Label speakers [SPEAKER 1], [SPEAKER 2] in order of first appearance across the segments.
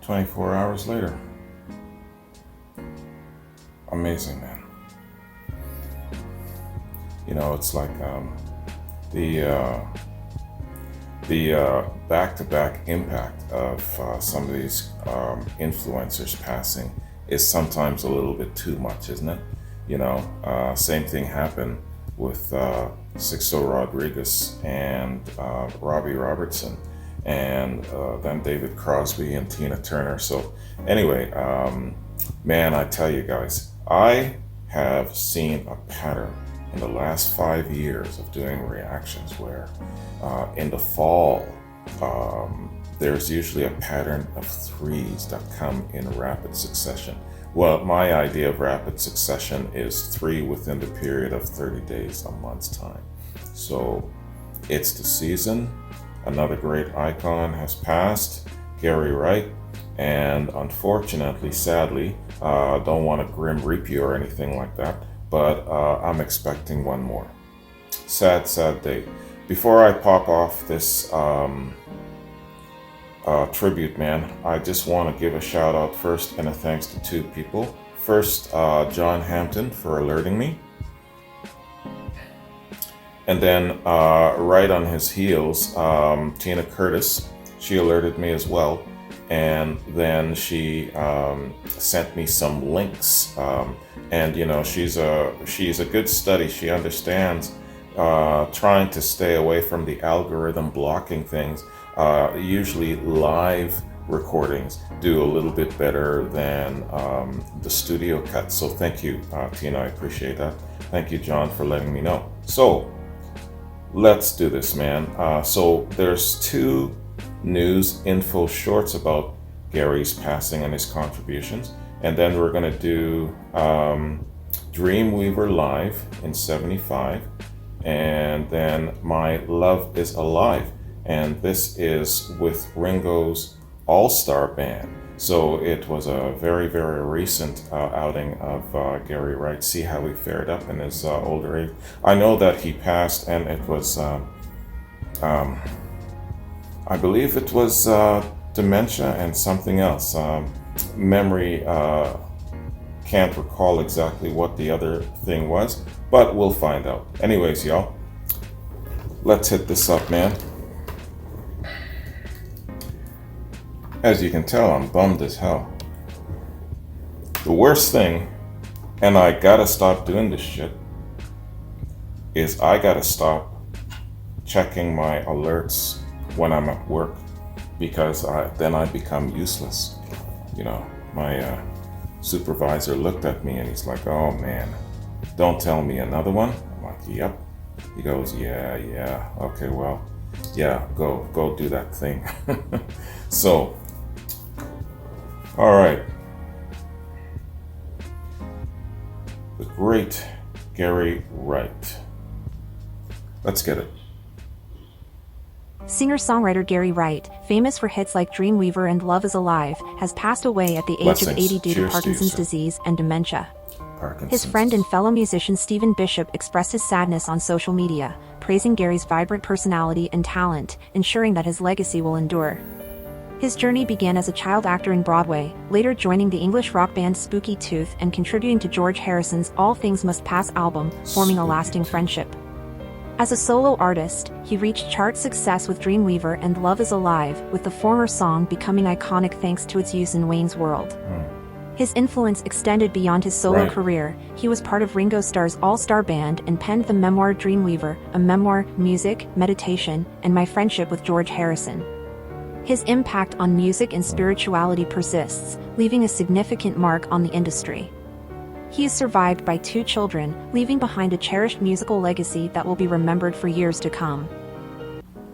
[SPEAKER 1] 24 hours later. Amazing, man. You know, it's like the back-to-back impact of some of these influencers passing is sometimes a little bit too much, isn't it? You know, same thing happened with Sixto Rodriguez and Robbie Robertson, and then David Crosby and Tina Turner. So anyway, man, I tell you guys, I have seen a pattern in the last 5 years of doing reactions where in the fall, there's usually a pattern of threes that come in rapid succession. Well, my idea of rapid succession is 3 within the period of 30 days, a month's time. So it's the season. Another great icon has passed, Gary Wright. And unfortunately, sadly, don't want to grim reap you or anything like that, but I'm expecting one more. Sad, sad day. Before I pop off this tribute, man, I just want to give a shout out first and a thanks to 2 people. First, John Hampton for alerting me. And then right on his heels, Tina Curtis, she alerted me as well. And then she sent me some links. And you know, she's a good study. She understands trying to stay away from the algorithm blocking things. Usually live recordings do a little bit better than the studio cut. So thank you, Tina, I appreciate that. Thank you, John, for letting me know. So let's do this, man. So there's 2 news info shorts about Gary's passing and his contributions. And then we're going to do Dreamweaver Live in 75. And then My Love Is Alive. And this is with Ringo's All-Star Band. So it was a very, very recent outing of Gary Wright. See how he fared up in his older age. I know that he passed, and it was, I believe it was dementia and something else. Memory can't recall exactly what the other thing was, but we'll find out. Anyways, y'all, let's hit this up, man. As you can tell, I'm bummed as hell. The worst thing, and I gotta stop doing this shit, is I gotta stop checking my alerts when I'm at work, because then I become useless. You know, my supervisor looked at me and he's like, "Oh man, don't tell me another one." I'm like, "Yep." He goes, yeah, okay, well, yeah, go do that thing." So, all right. The great Gary Wright. Let's get it.
[SPEAKER 2] Singer-songwriter Gary Wright, famous for hits like Dreamweaver and Love Is Alive, has passed away at the age of 80 due to Parkinson's disease and dementia. His friend and fellow musician Stephen Bishop expressed his sadness on social media, praising Gary's vibrant personality and talent, ensuring that his legacy will endure. His journey began as a child actor in Broadway, later joining the English rock band Spooky Tooth and contributing to George Harrison's All Things Must Pass album, forming a lasting friendship. As a solo artist, he reached chart success with Dreamweaver and Love Is Alive, with the former song becoming iconic thanks to its use in Wayne's World. His influence extended beyond his solo career. He was part of Ringo Starr's all-star band and penned the memoir Dreamweaver, a memoir, music, meditation, and my friendship with George Harrison. His impact on music and spirituality persists, leaving a significant mark on the industry. He is survived by 2 children, leaving behind a cherished musical legacy that will be remembered for years to come.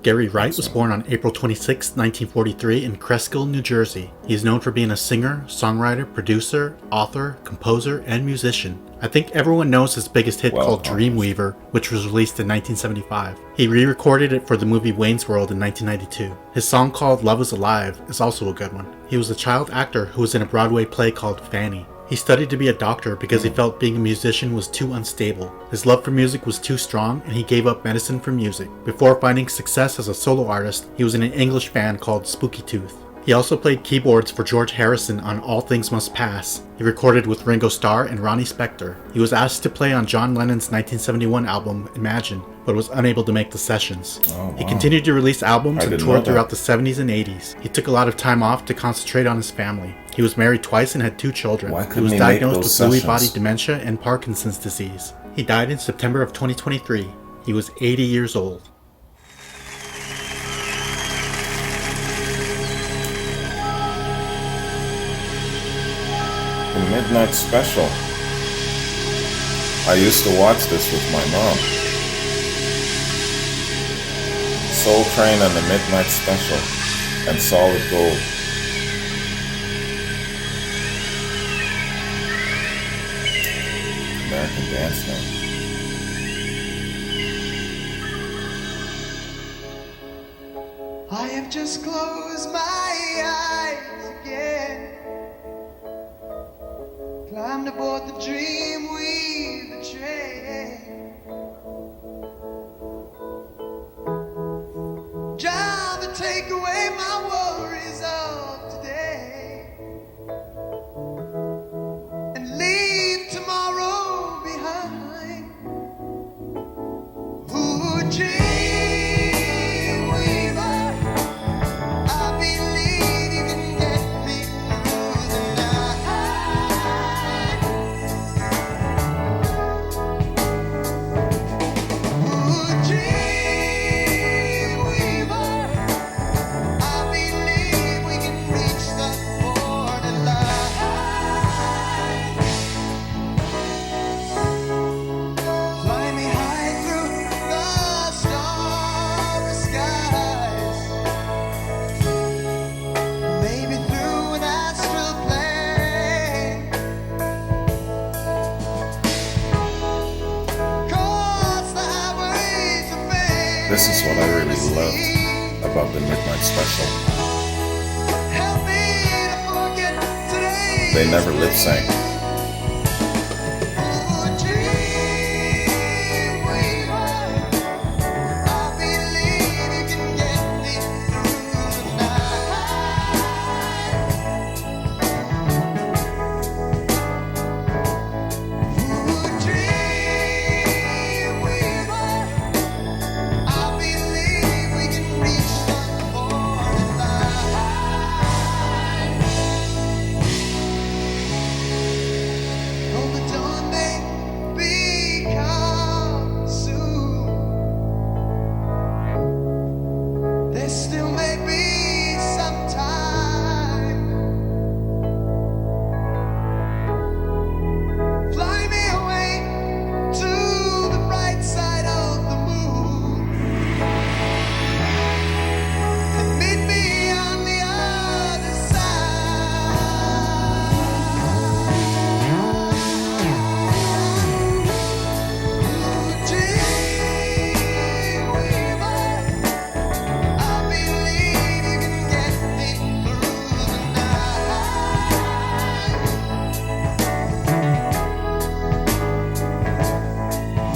[SPEAKER 3] Gary Wright was born on April 26, 1943 in Cresskill, New Jersey. He is known for being a singer, songwriter, producer, author, composer, and musician. I think everyone knows his biggest hit called Dreamweaver, which was released in 1975. He re-recorded it for the movie Wayne's World in 1992. His song called Love Is Alive is also a good one. He was a child actor who was in a Broadway play called Fanny. He studied to be a doctor because he felt being a musician was too unstable. His love for music was too strong and he gave up medicine for music. Before finding success as a solo artist, he was in an English band called Spooky Tooth. He also played keyboards for George Harrison on All Things Must Pass. He recorded with Ringo Starr and Ronnie Spector. He was asked to play on John Lennon's 1971 album Imagine, but was unable to make the sessions.
[SPEAKER 1] Oh, wow.
[SPEAKER 3] He continued to release albums and toured throughout the 70s and 80s. He took a lot of time off to concentrate on his family. He was married twice and had 2 children.
[SPEAKER 1] Why
[SPEAKER 3] He
[SPEAKER 1] couldn't
[SPEAKER 3] was
[SPEAKER 1] he
[SPEAKER 3] diagnosed
[SPEAKER 1] make
[SPEAKER 3] with
[SPEAKER 1] those
[SPEAKER 3] Lewy body
[SPEAKER 1] sessions?
[SPEAKER 3] dementia and Parkinson's disease. He died in September of 2023. He was 80 years old.
[SPEAKER 1] The Midnight Special. I used to watch this with my mom. Soul Train and the Midnight Special and Solid Gold. American Dance now.
[SPEAKER 4] I have just closed my eyes again. Climbed aboard the dream we've betrayed. Drive to take away my worries of today and leave tomorrow behind. Ooh, dream weaver, I believe you can get me through the night. Ooh, dream weaver, I believe we can reach the borderline. Fly me high through the starry skies, maybe through an astral plane. Cross the highways of fame.
[SPEAKER 1] This is what I really loved about the Midnight Special.
[SPEAKER 4] Help me to forget today.
[SPEAKER 1] They never lip sync.
[SPEAKER 4] Ooh, dream weaver, I believe you can get me through the night. Ooh, dream weaver, I believe we can reach the borderline. Oh, the dawn may become soon. There still may be some time. Fly me away to the bright side of the moon and meet me on the other side. Dream weaver, I believe you can get me through the night.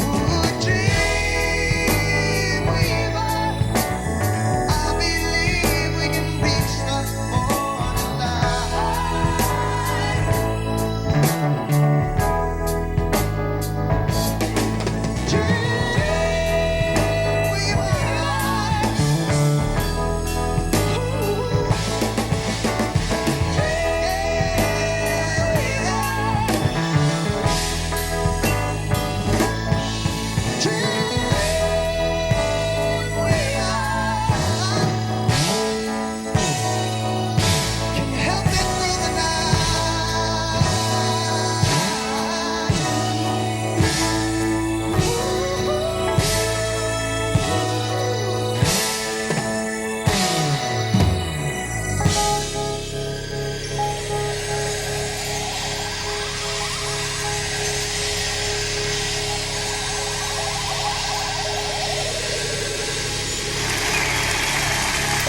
[SPEAKER 4] Ooh, dream weaver, I believe we can reach the Can you help me through the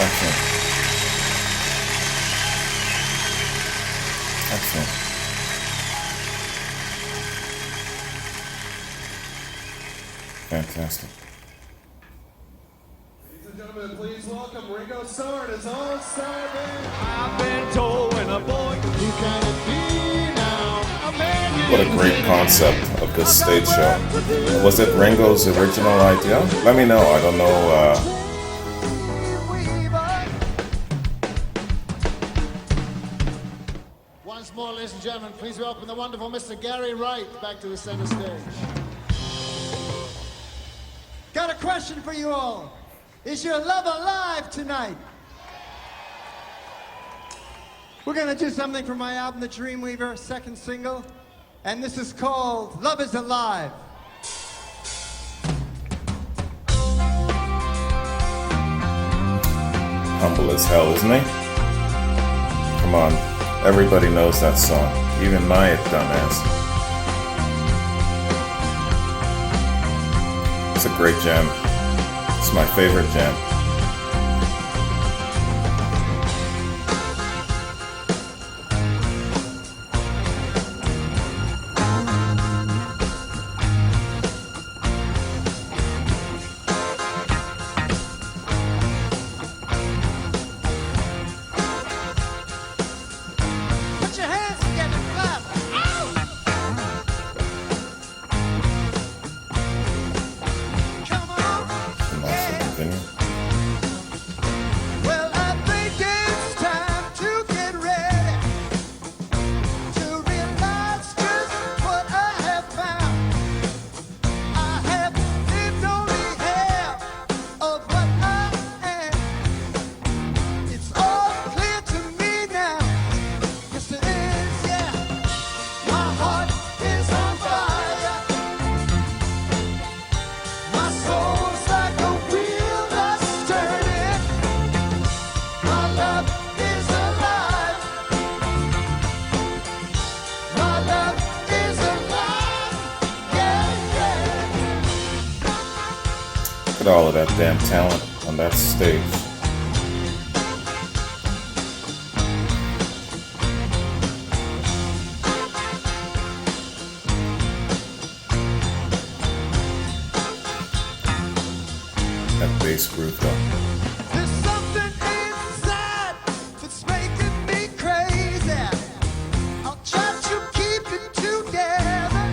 [SPEAKER 1] Excellent. Excellent. Fantastic.
[SPEAKER 5] Gentlemen, please welcome Ringo Starr and his all-star band. I've been told when a boy you gotta be now.
[SPEAKER 1] What a great concept of this stage show. Was it Ringo's original idea? Let me know. I don't know.
[SPEAKER 6] Once more, ladies and gentlemen, please welcome the wonderful Mr. Gary Wright back to the center stage.
[SPEAKER 7] Got a question for you all. Is your love alive tonight? We're gonna do something from my album, The Dreamweaver, second single, and this is called Love is Alive.
[SPEAKER 1] Humble as hell, isn't he? Come on, everybody knows that song. Even my dumbass. It's a great jam. It's my favorite jam.
[SPEAKER 7] Put your hands together, clap. Ow! Come on.
[SPEAKER 1] Can also continue.
[SPEAKER 7] Well, I think it's time to get ready to realize just what I have found. I have lived only half of what I am. It's all clear to me now. Yes, it is, yeah. My heart is on fire. My soul's like a wheel that's turning. My love is alive. My love is alive. Yeah, yeah.
[SPEAKER 1] Look at all of that damn talent on that stage. That bass groove though.
[SPEAKER 7] There's something inside that's making me crazy. I'll try to keep it together.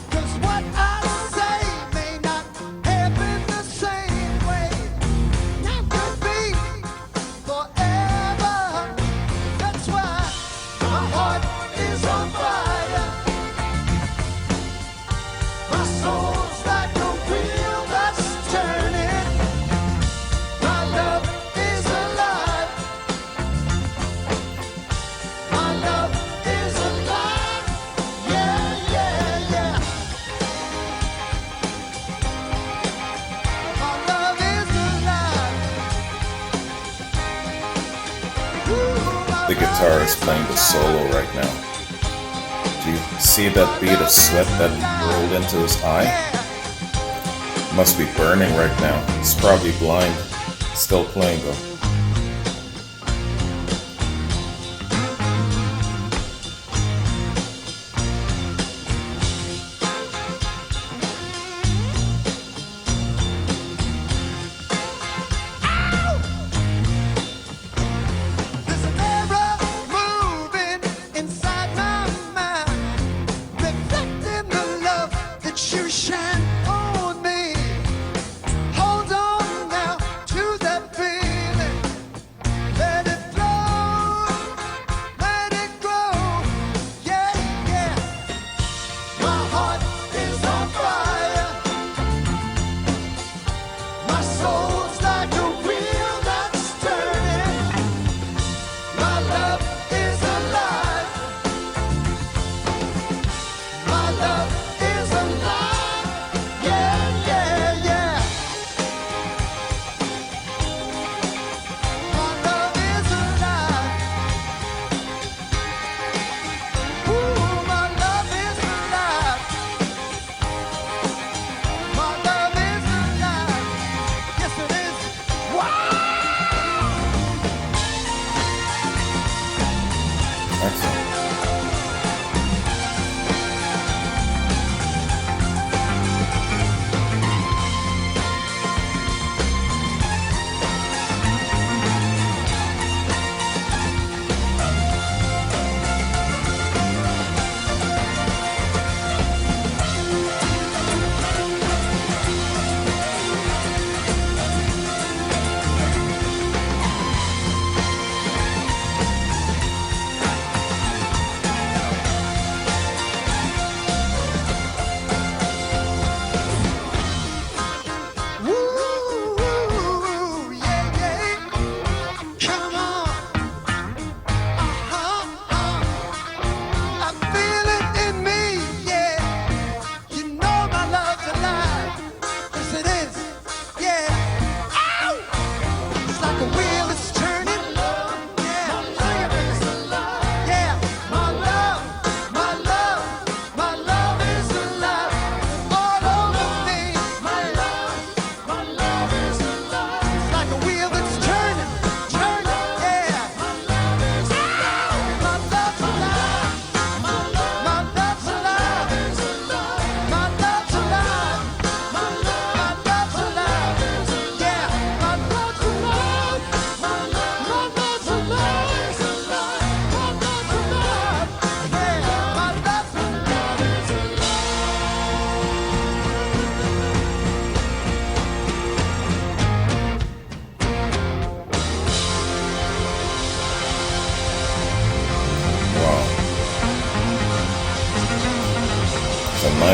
[SPEAKER 7] 'Cause what I say may not happen the same way. It could be forever. That's why my heart is on fire. My soul's like a wheel that's turning. My love is alive. My love is alive. Yeah, yeah, yeah. My love is alive. Ooh, my
[SPEAKER 1] The guitar is playing the solo right now. Do you see that bead of sweat that rolled into his eye? Must be burning right now. He's probably blind. Still playing though.
[SPEAKER 7] There's an arrow moving inside my mind, reflecting the love that you shine on me. Hold on now to that feeling.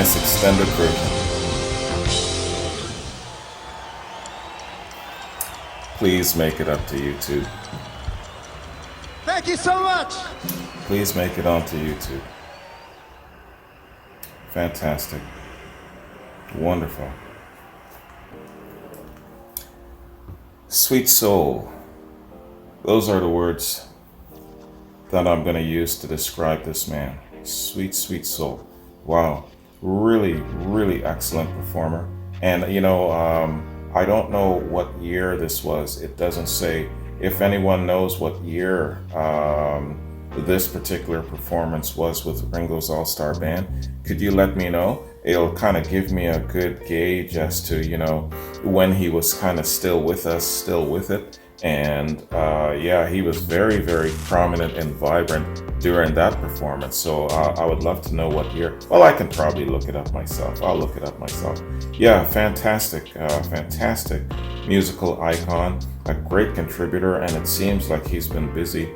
[SPEAKER 1] nice extended version. Please make it up to YouTube.
[SPEAKER 6] Thank you so much.
[SPEAKER 1] Please make it onto YouTube. Fantastic. Wonderful. Sweet soul. Those are the words that I'm going to use to describe this man. Sweet, sweet soul. Wow. Really, really excellent performer. And, I don't know what year this was. It doesn't say. If anyone knows what year this particular performance was with Ringo's All-Star Band, could you let me know? It'll kind of give me a good gauge as to, when he was kind of still with us, still with it. And he was very, very prominent and vibrant during that performance. So I would love to know what year. Well, I can probably look it up myself. I'll look it up myself. Yeah, fantastic, fantastic musical icon, a great contributor, and it seems like he's been busy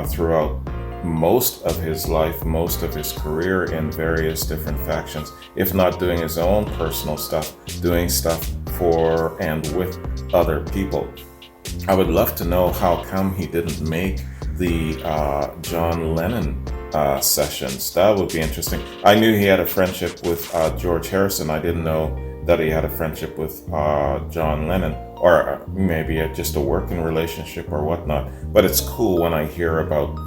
[SPEAKER 1] throughout most of his life, most of his career in various different factions, if not doing his own personal stuff, doing stuff for and with other people. I would love to know how come he didn't make the John Lennon sessions. That would be interesting. I knew he had a friendship with George Harrison. I didn't know that he had a friendship with John Lennon, or maybe just a working relationship or whatnot. But it's cool when I hear about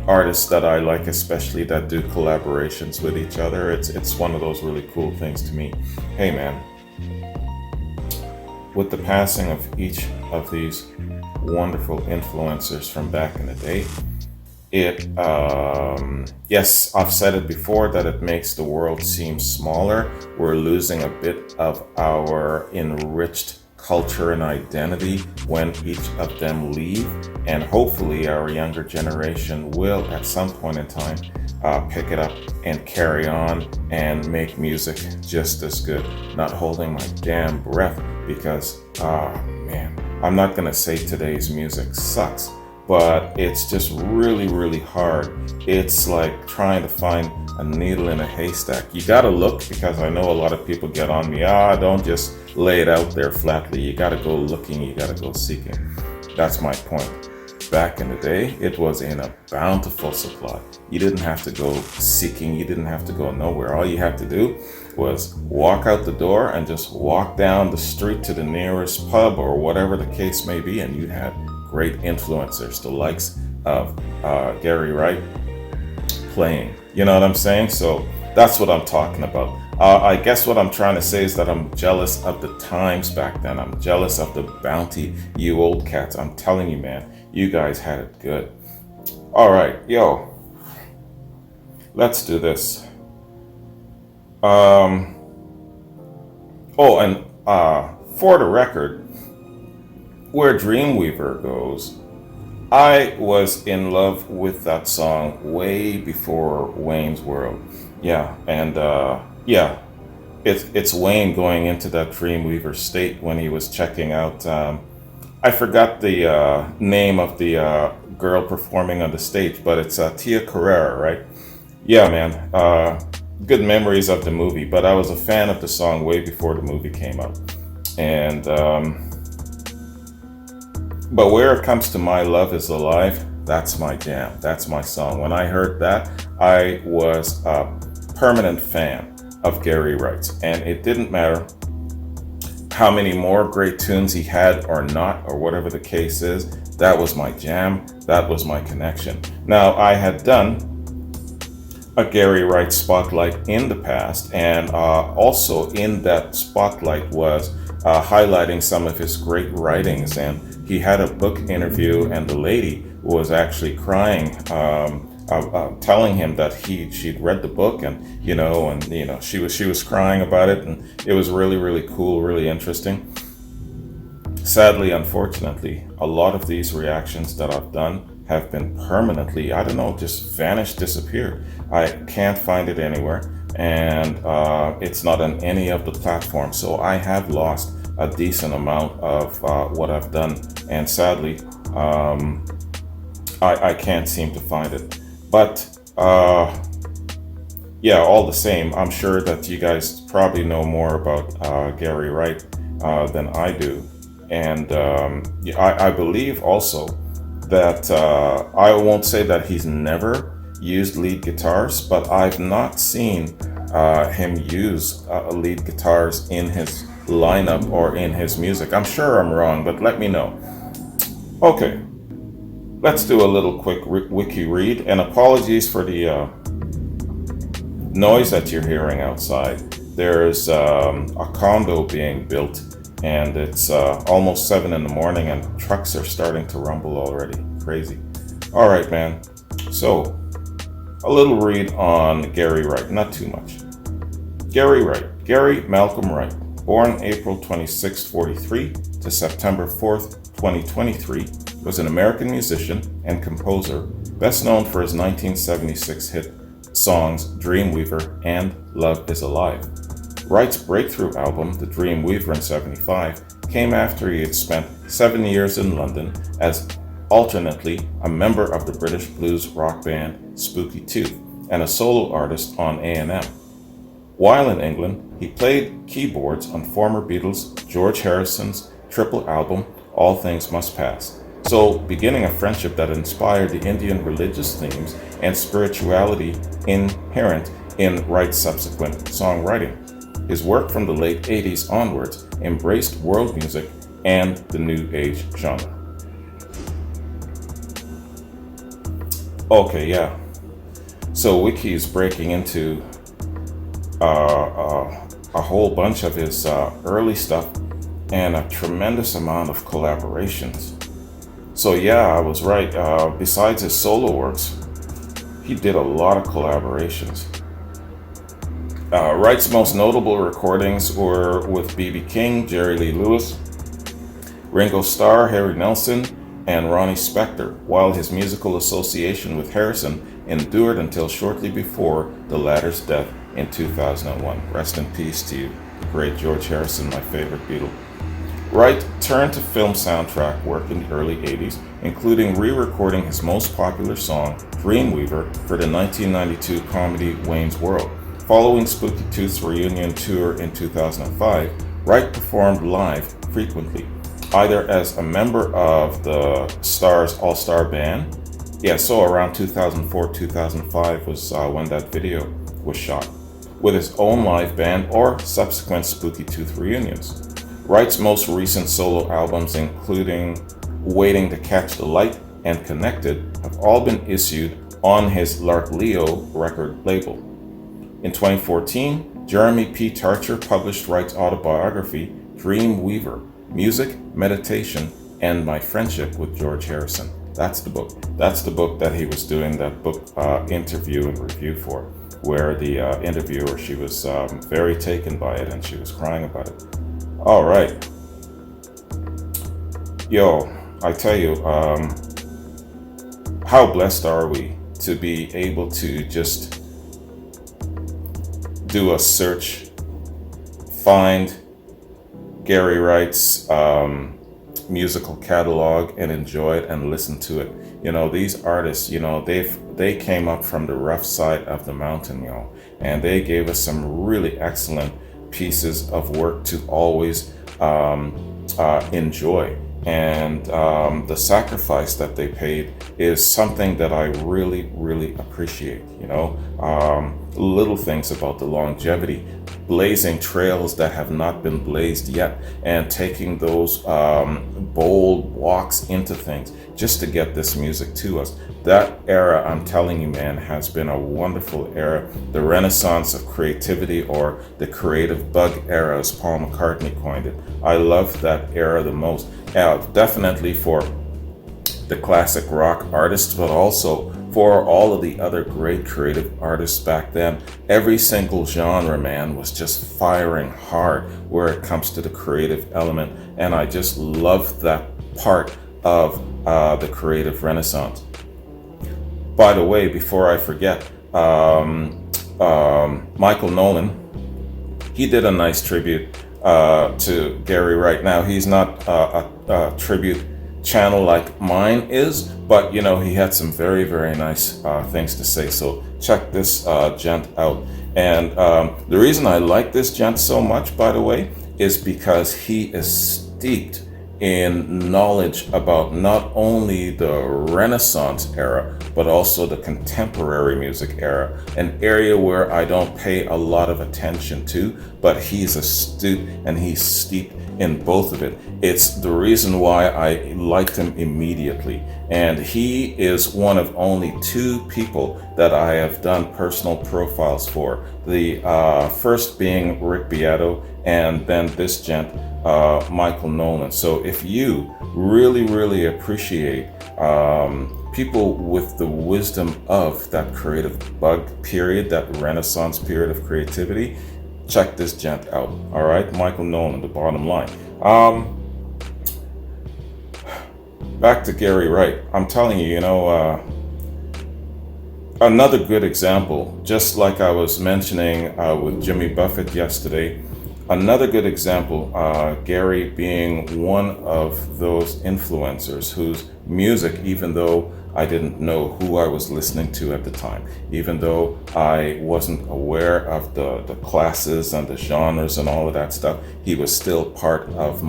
[SPEAKER 1] artists that I like, especially that do collaborations with each other. It's one of those really cool things to me. Hey man, with the passing of each of these wonderful influencers from back in the day, yes, I've said it before that it makes the world seem smaller. We're losing a bit of our enriched culture and identity when each of them leave, and hopefully our younger generation will at some point in time pick it up and carry on and make music just as good. Not holding my damn breath because man, I'm not gonna say today's music sucks, but it's just really, really hard. It's like trying to find a needle in a haystack. You gotta look, because I know a lot of people get on me, don't just lay it out there flatly. You gotta go looking, you gotta go seeking. That's my point. Back in the day, it was in a bountiful supply. You didn't have to go seeking, you didn't have to go nowhere. All you had to do was walk out the door and just walk down the street to the nearest pub or whatever the case may be, and you had great influencers, the likes of Gary Wright playing. You know what I'm saying? So that's what I'm talking about. I guess what I'm trying to say is that I'm jealous of the times back then. I'm jealous of the bounty, you old cats. I'm telling you, man, you guys had it good. All right, yo, let's do this. Oh, and for the record, where Dreamweaver goes, I was in love with that song way before Wayne's World. Yeah, and it's Wayne going into that Dreamweaver state when he was checking out. I forgot the name of the girl performing on the stage, but it's Tia Carrera, right? Yeah, man. Good memories of the movie, but I was a fan of the song way before the movie came out. And but where it comes to My Love Is Alive, that's my jam. That's my song. When I heard that, I was a permanent fan of Gary Wright, and it didn't matter how many more great tunes he had or not, or whatever the case is. That was my jam. That was my connection. Now, I had done a Gary Wright spotlight in the past, and also in that spotlight was highlighting some of his great writings, and he had a book interview, and the lady was actually crying, telling him that she'd read the book, and she was crying about it, and it was really, really cool, really interesting. Sadly, unfortunately, a lot of these reactions that I've done have been permanently, I don't know, just vanished, disappeared. I can't find it anywhere, and it's not on any of the platforms, so I have lost a decent amount of what I've done, and sadly, I can't seem to find it. But yeah, all the same, I'm sure that you guys probably know more about Gary Wright than I do. And yeah, I believe also that I won't say that he's never used lead guitars, but I've not seen him use lead guitars in his lineup or in his music. I'm sure I'm wrong, but let me know. Okay, let's do a little quick wiki read, and apologies for the noise that you're hearing outside. There's a condo being built, and it's almost 7 in the morning, and trucks are starting to rumble already. Crazy. All right, man. So, a little read on Gary Wright, not too much. Gary Wright, Gary Malcolm Wright, born April 26, 43 to September 4th, 2023, was an American musician and composer, best known for his 1976 hit songs Dreamweaver and Love Is Alive. Wright's breakthrough album, The Dreamweaver in '75, came after he had spent 7 years in London as alternately a member of the British blues rock band Spooky Tooth and a solo artist on A&M. While in England, he played keyboards on former Beatles George Harrison's triple album All Things Must Pass, so beginning a friendship that inspired the Indian religious themes and spirituality inherent in Wright's subsequent songwriting. His work from the late 80s onwards embraced world music and the New Age genre. Okay, yeah. So Wiki is breaking into a whole bunch of his early stuff and a tremendous amount of collaborations. So yeah, I was right. Besides his solo works, he did a lot of collaborations. Wright's most notable recordings were with B.B. King, Jerry Lee Lewis, Ringo Starr, Harry Nelson, and Ronnie Spector, while his musical association with Harrison endured until shortly before the latter's death in 2001. Rest in peace to you, the great George Harrison, my favorite Beatle. Wright turned to film soundtrack work in the early 80s, including re-recording his most popular song, Dreamweaver, for the 1992 comedy Wayne's World. Following Spooky Tooth's reunion tour in 2005, Wright performed live frequently, either as a member of the Star's All-Star Band. Yeah, so around 2004-2005 was when that video was shot, with his own live band or subsequent Spooky Tooth reunions. Wright's most recent solo albums, including Waiting to Catch the Light and Connected, have all been issued on his Lark Leo record label. In 2014, Jeremy P. Tarcher published Wright's autobiography, Dreamweaver, Music, Meditation, and My Friendship with George Harrison. That's the book. That's the book that he was doing that book interview and review for, where the interviewer, she was very taken by it and she was crying about it. All right. Yo, I tell you, how blessed are we to be able to just do a search, find Gary Wright's musical catalog and enjoy it and listen to it. You know, these artists, you know, they came up from the rough side of the mountain, you know, and they gave us some really excellent pieces of work to always enjoy. And the sacrifice that they paid is something that I really, really appreciate. You know, little things about the longevity, blazing trails that have not been blazed yet, and taking those bold walks into things just to get this music to us. That era, I'm telling you, man, has been a wonderful era. The renaissance of creativity, or the creative bug era, as Paul McCartney coined it. I love that era the most. Definitely for the classic rock artists, but also for all of the other great creative artists back then. Every single genre, man, was just firing hard where it comes to the creative element. And I just love that part of the creative renaissance. By the way, before I forget, Michael Nolan, he did a nice tribute to Gary Wright. Now, he's not a tribute channel like mine is, but you know, he had some very, very nice things to say. So check this gent out. And the reason I like this gent so much, by the way, is because he is steeped in knowledge about not only the Renaissance era, but also the contemporary music era, an area where I don't pay a lot of attention to, but he's astute and he's steeped in both of it. It's the reason why I liked him immediately. And he is one of only 2 people that I have done personal profiles for. The first being Rick Beato, and then this gent, Michael Nolan. So if you really appreciate people with the wisdom of that creative bug period, that Renaissance period of creativity, check this gent out. All right, Michael Nolan, the bottom line. Back to Gary Wright. I'm telling you, another good example, just like I was mentioning with Jimmy Buffett yesterday, another good example, Gary being one of those influencers whose music, even though I didn't know who I was listening to at the time, even though I wasn't aware of the classes and the genres and all of that stuff, he was still part of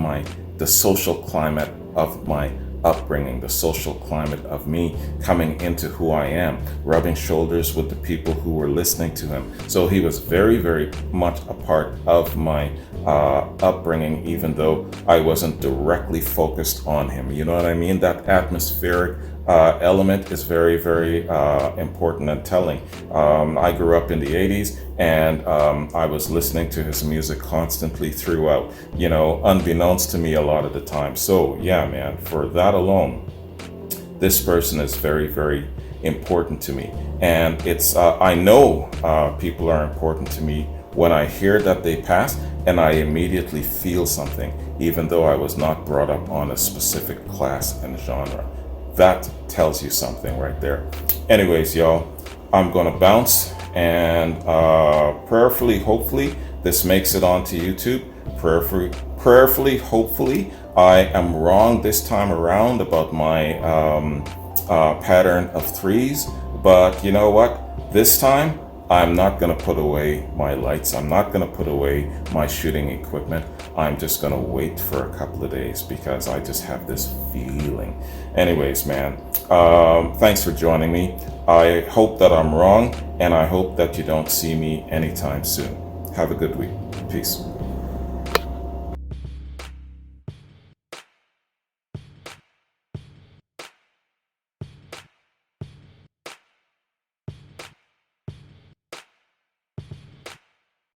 [SPEAKER 1] the social climate of my upbringing, the social climate of me coming into who I am, rubbing shoulders with the people who were listening to him. So he was very much a part of my upbringing, even though I wasn't directly focused on him. You know what I mean? That atmospheric element is very important and telling. I grew up in the 80s, and I was listening to his music constantly throughout, unbeknownst to me a lot of the time. So yeah, man, for that alone, this person is very important to me. And it's I know people are important to me when I hear that they passed, and I immediately feel something, even though I was not brought up on a specific class and genre. That tells you something right there. Anyways, y'all, I'm gonna bounce, and prayerfully, hopefully, this makes it onto YouTube. Prayerfully, hopefully, I am wrong this time around about my pattern of 3s. But you know what? This time, I'm not gonna put away my lights. I'm not gonna put away my shooting equipment. I'm just gonna wait for a couple of days because I just have this feeling. Anyways, man, thanks for joining me. I hope that I'm wrong, and I hope that you don't see me anytime soon. Have a good week. Peace.